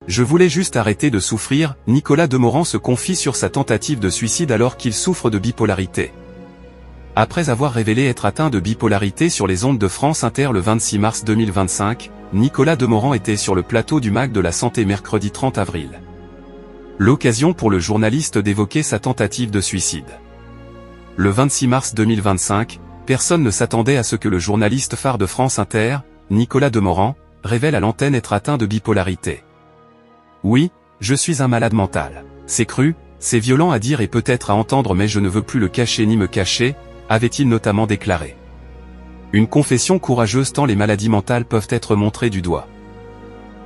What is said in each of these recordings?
Je voulais juste arrêter de souffrir. Nicolas Demorand se confie sur sa tentative de suicide alors qu'il souffre de bipolarité. Après avoir révélé être atteint de bipolarité sur les ondes de France Inter le 26 mars 2025, Nicolas Demorand était sur le plateau du MAG de la Santé mercredi 30 avril. L'occasion pour le journaliste d'évoquer sa tentative de suicide. Le 26 mars 2025, personne ne s'attendait à ce que le journaliste phare de France Inter, Nicolas Demorand, révèle à l'antenne être atteint de bipolarité. Oui, je suis un malade mental. C'est cru, c'est violent à dire et peut-être à entendre mais je ne veux plus le cacher ni me cacher, avait-il notamment déclaré. Une confession courageuse tant les maladies mentales peuvent être montrées du doigt.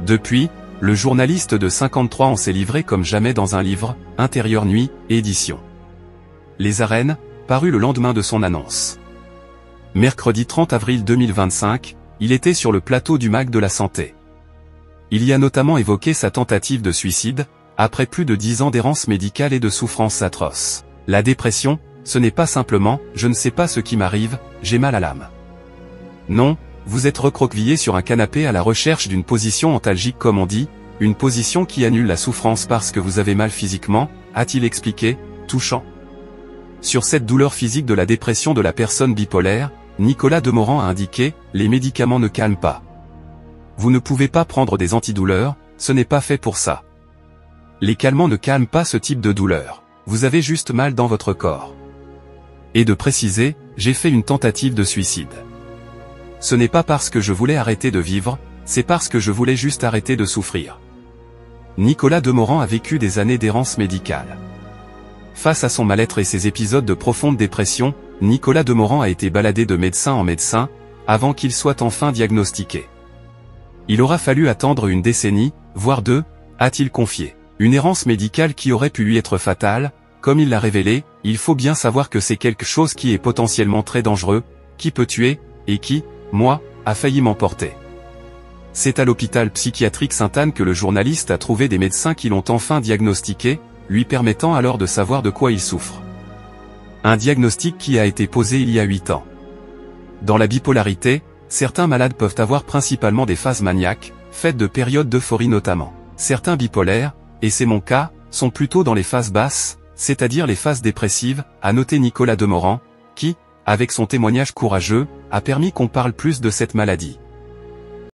Depuis, le journaliste de 53 ans s'est livré comme jamais dans un livre, Intérieur Nuit, édition Les Arènes, paru le lendemain de son annonce. Mercredi 30 avril 2025, il était sur le plateau du MAG de la Santé. Il y a notamment évoqué sa tentative de suicide, après plus de 10 ans d'errance médicale et de souffrances atroces. La dépression, ce n'est pas simplement « je ne sais pas ce qui m'arrive, j'ai mal à l'âme ». Non, vous êtes recroquevillé sur un canapé à la recherche d'une position antalgique comme on dit, une position qui annule la souffrance parce que vous avez mal physiquement, a-t-il expliqué, touchant. Sur cette douleur physique de la dépression de la personne bipolaire, Nicolas Demorand a indiqué « les médicaments ne calment pas. Vous ne pouvez pas prendre des antidouleurs, ce n'est pas fait pour ça. Les calmants ne calment pas ce type de douleur. Vous avez juste mal dans votre corps. » Et de préciser, j'ai fait une tentative de suicide. Ce n'est pas parce que je voulais arrêter de vivre, c'est parce que je voulais juste arrêter de souffrir. Nicolas Demorand a vécu des années d'errance médicale. Face à son mal-être et ses épisodes de profonde dépression, Nicolas Demorand a été baladé de médecin en médecin, avant qu'il soit enfin diagnostiqué. Il aura fallu attendre une décennie, voire deux, a-t-il confié. Une errance médicale qui aurait pu lui être fatale, comme il l'a révélé, il faut bien savoir que c'est quelque chose qui est potentiellement très dangereux, qui peut tuer, et qui, moi, a failli m'emporter. C'est à l'hôpital psychiatrique Sainte-Anne que le journaliste a trouvé des médecins qui l'ont enfin diagnostiqué, lui permettant alors de savoir de quoi il souffre. Un diagnostic qui a été posé il y a 8 ans. Dans la bipolarité, certains malades peuvent avoir principalement des phases maniaques, faites de périodes d'euphorie notamment. Certains bipolaires, et c'est mon cas, sont plutôt dans les phases basses, c'est-à-dire les phases dépressives, a noté Nicolas Demorand, qui, avec son témoignage courageux, a permis qu'on parle plus de cette maladie.